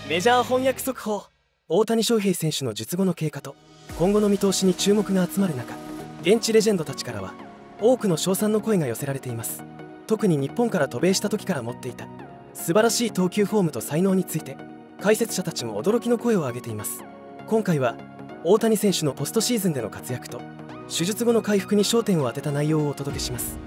メジャー翻訳速報。大谷翔平選手の術後の経過と今後の見通しに注目が集まる中、現地レジェンドたちからは多くの称賛の声が寄せられています。特に日本から渡米した時から持っていた素晴らしい投球フォームと才能について解説者たちも驚きの声を上げています。今回は大谷選手のポストシーズンでの活躍と手術後の回復に焦点を当てた内容をお届けします。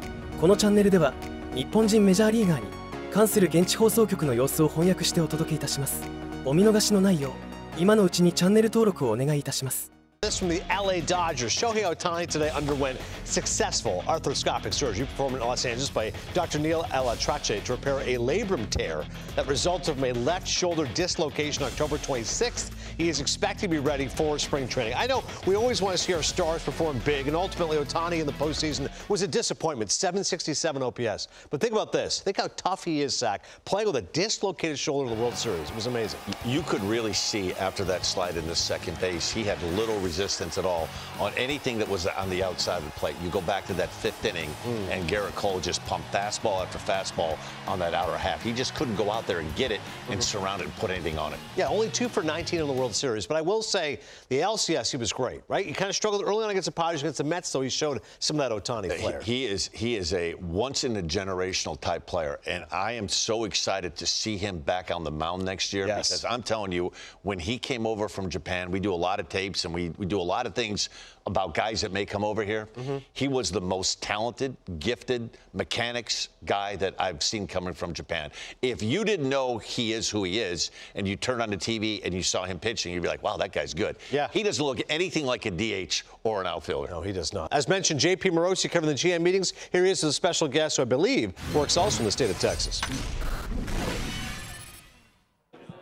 このチャンネルでは日本人メジャーリーガーに関する現地放送局の様子を翻訳してお届けいたします。お見逃しのないよう今のうちにチャンネル登録をお願いいたします。This from the LA Dodgers. Shohei Ohtani today underwent successful arthroscopic surgery performed in Los Angeles by Dr. Neil Elatrache to repair a labrum tear that resulted from a left shoulder dislocation October 26th. He is expected to be ready for spring training. I know we always want to see our stars perform big, and ultimately Ohtani in the postseason was a disappointment, 767 OPS. But think about this. Think how tough he is, Zach, playing with a dislocated shoulder in the World Series. It was amazing. You could really see after that slide into second base, he had little resistance at all on anything that was on the outside of the plate. You go back to that fifth inning, and Garrett Cole just pumped fastball after fastball on that outer half. He just couldn't go out there and get it and surround it and put anything on it. Yeah, only 2 for 19 in the World Series. But I will say the LCS, he was great, right? He kind of struggled early on against the Padres, against the Mets, though he showed some of that Ohtani flair. He is a once-in-a-generational type player, and I am so excited to see him back on the mound next year. Yes. Because I'm telling you, when he came over from Japan, we do a lot of tapes and we do a lot of things about guys that may come over here. He was the most talented, gifted mechanics guy that I've seen coming from Japan. If you didn't know he is who he is, and you turned on the TV and you saw him pitching, you'd be like, wow, that guy's good. Yeah. He doesn't look anything like a DH or an outfielder. No, he does not. As mentioned, J.P. Morosi covering the GM meetings. Here he is as a special guest who I believe works also in the state of Texas.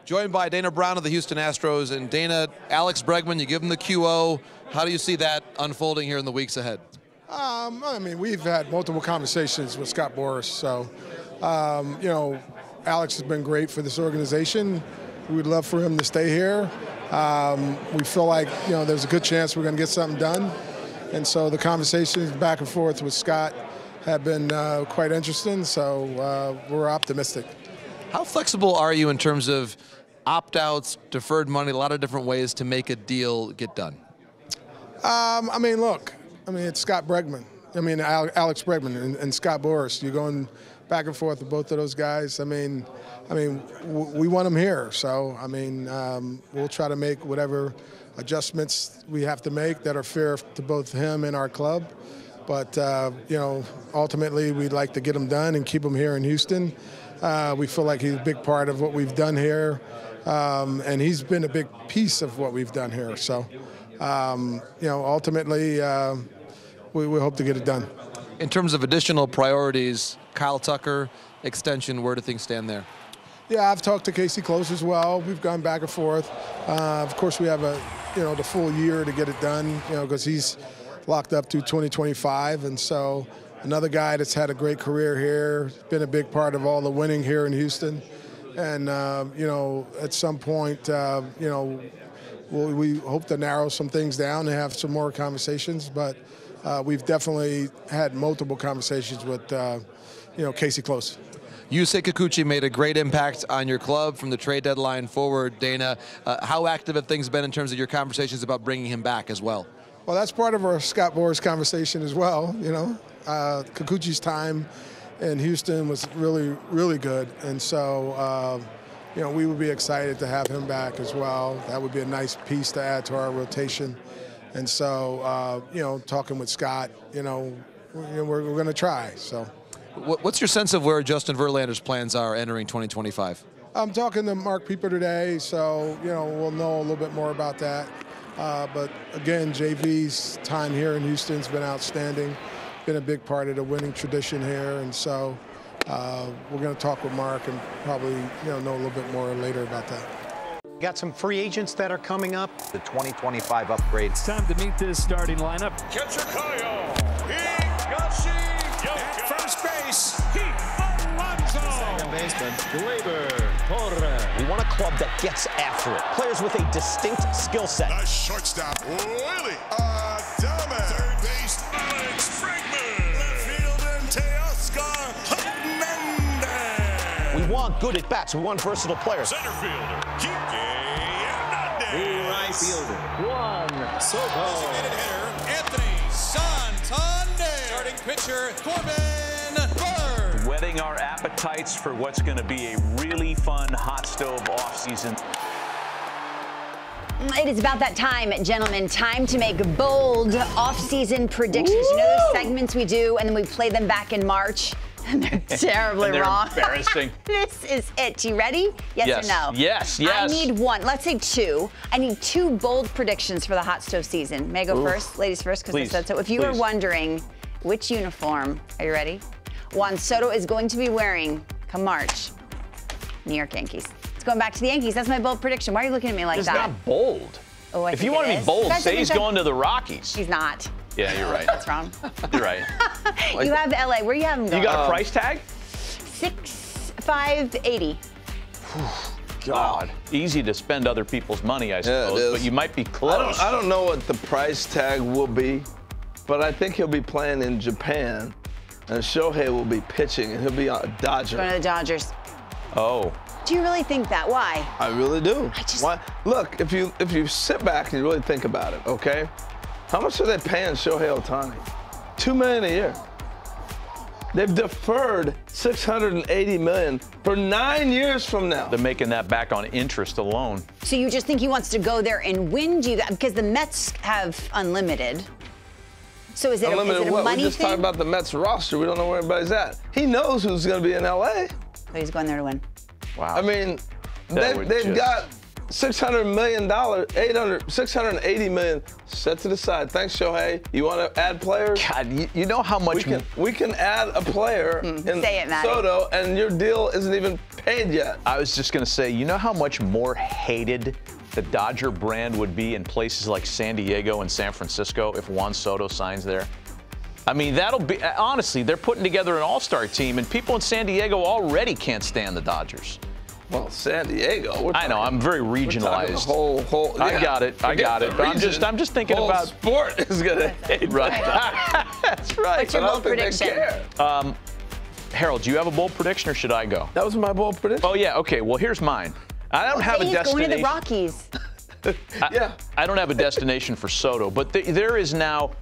Joined by Dana Brown of the Houston Astros. And Dana, Alex Bregman, you give him the QO. How do you see that unfolding here in the weeks ahead? I mean, we've had multiple conversations with Scott Boras. So, you know, Alex has been great for this organization. We'd love for him to stay here. We feel like, you know, there's a good chance we're going to get something done. And so the conversations back and forth with Scott have been quite interesting. So we're optimistic. How flexible are you in terms of opt-outs, deferred money, a lot of different ways to make a deal get done? I mean, look, it's Scott Bregman. Alex Bregman and Scott Boras. You're going back and forth with both of those guys. I mean, we want them here. So, we'll try to make whatever adjustments we have to make that are fair to both him and our club. But, you know, ultimately we'd like to get him done and keep him here in Houston. We feel like he's a big part of what we've done here. And he's been a big piece of what we've done here. So, you know, ultimately, we hope to get it done. In terms of additional priorities, Kyle Tucker, extension, where do things stand there? Yeah, I've talked to Casey Close as well. We've gone back and forth. Of course, we have the full year to get it done, you know, because he's locked up through 2025. And so another guy that's had a great career here, been a big part of all the winning here in Houston. And, you know, at some point, you know, we hope to narrow some things down and have some more conversations. But we've definitely had multiple conversations with, you know, Casey Close. Yusei Kikuchi made a great impact on your club from the trade deadline forward. Dana, how active have things been in terms of your conversations about bringing him back as well? Well, that's part of our Scott Boras conversation as well. You know, Kikuchi's time in Houston was really, really good. And so, you know, we would be excited to have him back as well. That would be a nice piece to add to our rotation. And so, you know, talking with Scott, you know, we're going to try. So, what's your sense of where Justin Verlander's plans are entering 2025? I'm talking to Mark Pieper today, so, you know, we'll know a little bit more about that. But again, JV's time here in Houston's been outstanding. Been a big part of the winning tradition here, and so we're going to talk with Mark and probably, you know a little bit more later about that. Got some free agents that are coming up. The 2025 upgrade. It's time to meet this starting lineup. Catcher Kyle Higashi. At first base, Alonso. Second baseman, Gleyber Torres. We want a club that gets after it. Players with a distinct skill set. Nice shortstop, Willie Adames. Third base, Alex Bregman. Left fielder, Teoscar Hernandez. We want good at bats. We want versatile players. Center fielder, Kike Hernandez. The right fielder, Juan Soto. Designated hitter, Anthony Santander. Starting pitcher, Corbin Burns. Whetting our appetites for what's going to be a really fun hot stove offseason. It is about that time, gentlemen. Time to make bold off-season predictions. You know those segments we do, and then we play them back in March, and they're terribly wrong. Embarrassing. This is it. You ready? Yes or no? Yes. I need one. Let's say two. I need two bold predictions for the hot stove season. May I go first? Ladies first, because I said so. If you were wondering which uniform, are you ready? Juan Soto is going to be wearing, come March, New York Yankees. Going back to the Yankees. That's my bold prediction. Why are you looking at me like that? It's not bold. Oh, if you want to be bold, say he's going to the Rockies. He's not. Yeah, you're right. That's wrong. You're right. You have LA. Where you have him going? You got a price tag? $6,580. God. Easy to spend other people's money, I suppose, but you might be close. I don't know what the price tag will be, but I think he'll be playing in Japan, and Shohei will be pitching, and he'll be a Dodger. Going to the Dodgers. Oh. Do you really think that? Why? I really do. Why? Look, if you sit back and you really think about it, okay? How much are they paying Shohei Ohtani? $2 million a year. They've deferred $680 million for 9 years from now. They're making that back on interest alone. So you just think he wants to go there and win? Do you? Because the Mets have unlimited. So is it a money We just thing? talked about the Mets roster. We don't know where everybody's at. He knows who's going to be in LA. So he's going there to win. Wow. I mean, they've got $600 million, $680 million set to the side. Thanks, Shohei. You want to add players? God, you know how much we can add a player in Soto, and your deal isn't even paid yet. I was just going to say, you know how much more hated the Dodger brand would be in places like San Diego and San Francisco if Juan Soto signs there? I mean, that'll be, honestly, they're putting together an all-star team, and people in San Diego already can't stand the Dodgers. Well, San Diego. I know, I'm very regionalized. Whole, I got it. But I'm just thinking about sport is gonna hate right. That's right. What's your bold prediction? Harold, do you have a bold prediction, or should I go? That was my bold prediction. Oh yeah. Okay. Well, here's mine. I don't have a destination. He's going to the Rockies. I don't have a destination for Soto, but there is now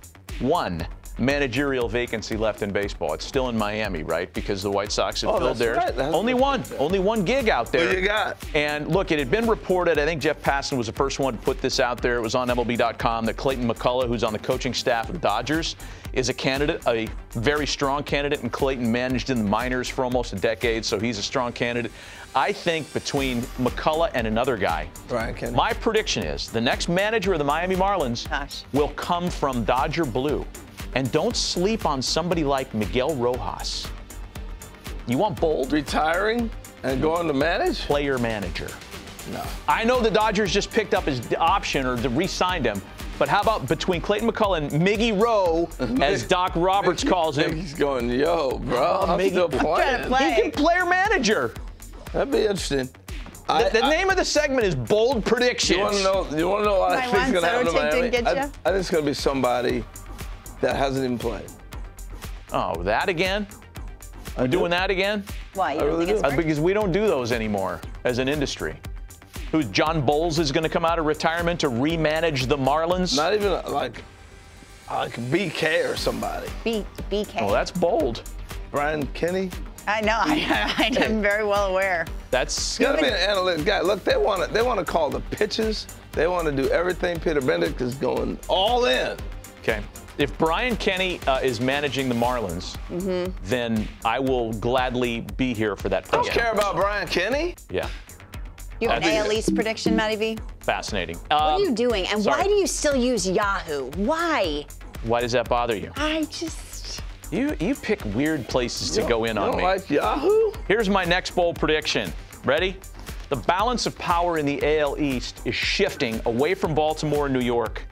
one managerial vacancy left in baseball. It's still in Miami, right? Because the White Sox have filled theirs. Right. Only one gig out there. What do you got? And look, it had been reported, I think Jeff Passan was the first one to put this out there. It was on MLB.com that Clayton McCullough, who's on the coaching staff of the Dodgers, is a candidate, a very strong candidate, and Clayton managed in the minors for almost a decade, so he's a strong candidate. I think between McCullough and another guy, Brian Kenny. My prediction is the next manager of the Miami Marlins will come from Dodger Blue. And don't sleep on somebody like Miguel Rojas. You want bold? Retiring and going to manage? Player manager. No. I know the Dodgers just picked up his option or re-signed him, but how about between Clayton McCullough and Miggy Rowe, as Doc Roberts calls him? He's going, yo, bro, I'm still playing. He can player manager. That'd be interesting. The name of the segment is Bold Predictions. You want to know what I think is going to happen to Miami? I think it's going to be somebody that hasn't even played. Oh, that again? We're doing that again? Why? You don't think it's worth? Because we don't do those anymore as an industry. Who's John Bowles is going to come out of retirement to remanage the Marlins? Not even like BK or somebody. BK. Oh, that's bold. Brian Kenny. I know. I'm very well aware. That's got to be an analytic guy. Look, they want to call the pitches. They want to do everything. Peter Benedict is going all in. Okay. If Brian Kenny is managing the Marlins, then I will gladly be here for that. I don't care about Brian Kenny. Yeah. You have an AL East prediction, Matty V? Fascinating. What are you doing? And why do you still use Yahoo? Why? Why does that bother you? I just... You pick weird places to go in on me. You don't like Yahoo? Here's my next bold prediction. Ready? The balance of power in the AL East is shifting away from Baltimore and New York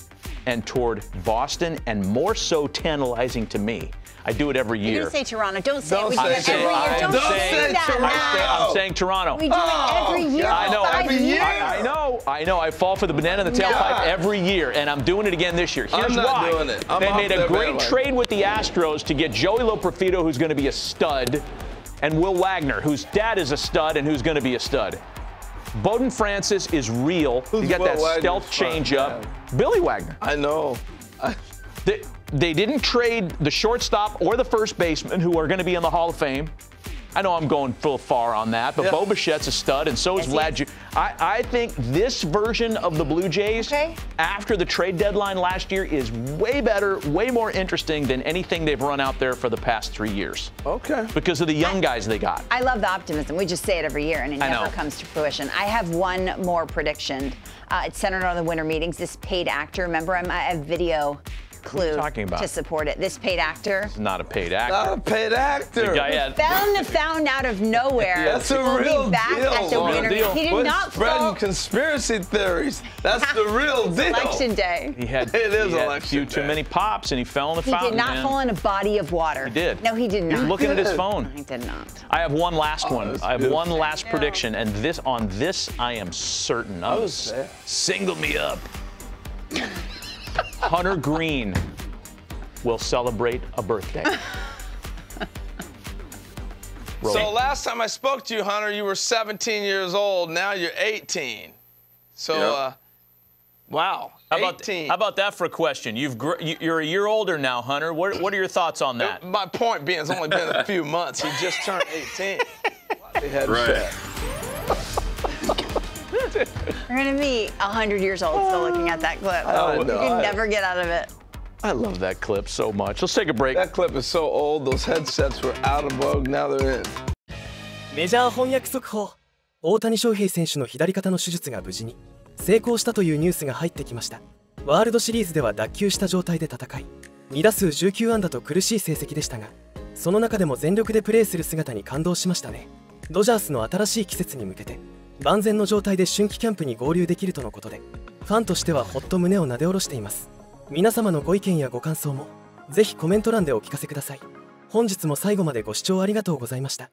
and toward Boston, and more so tantalizing to me. I do it every year. You're going to say Toronto. Don't say it. We do it every year. Don't say that. I'm saying Toronto. We do it every year. I know. Every year. I know. I fall for the banana in the tailpipe every year, and I'm doing it again this year. Here's why. Doing it. They made a great trade with the Astros to get Joey Loperfido, who's going to be a stud, and Will Wagner, whose dad is a stud and who's going to be a stud. Bowden Francis is real. He's got that stealth changeup. Billy Wagner. I know. They didn't trade the shortstop or the first baseman, who are going to be in the Hall of Fame. I know I'm going full far on that, but Bo Bichette's a stud, and so is Vlad. I think this version of the Blue Jays, after the trade deadline last year, is way better, way more interesting than anything they've run out there for the past 3 years. Okay. Because of the young guys they got. I love the optimism. We just say it every year, and it never comes to fruition. I have one more prediction. It's centered on the winter meetings. This paid actor, remember, I have video clue to support it. This paid actor. It's not a paid actor. Not a paid actor. The guy had fell in the fountain out of nowhere. That's a real back deal. At the winter meeting. He did not fall. Conspiracy theories. That's the real deal. Election day. He had election a few too many pops, and he fell in the fountain. He did not fall in a body of water. He did. No, he did not. He was looking at his phone. He did not. I have one last one. I have one last prediction, and on this I am certain. Single me up. Hunter Green will celebrate a birthday. So last time I spoke to you, Hunter, you were 17 years old. Now you're 18. So, wow. How about that for a question? You're a year older now, Hunter. What are your thoughts on that? My point being, it's only been a few months. He just turned 18. Right. We're going to be 100 years old still looking at that clip. You can never get out of it. I love that clip so much. Let's take a break. That clip is so old. Those headsets were out of vogue. Now they're in. メジャー翻訳速報。大谷翔平選手の左肩の手術が無事に成功したというニュースが入ってきました。ワールドシリーズでは脱臼した状態で戦い、2打数19安打と苦しい成績でしたが、その中でも全力でプレーする姿に感動しましたね。ドジャースの新しい季節に向けて万全の状態で春季キャンプに合流できるとのことで、ファンとしてはほっと胸をなで下ろしています。皆様のご意見やご感想もぜひコメント欄でお聞かせください。本日も最後までご視聴ありがとうございました。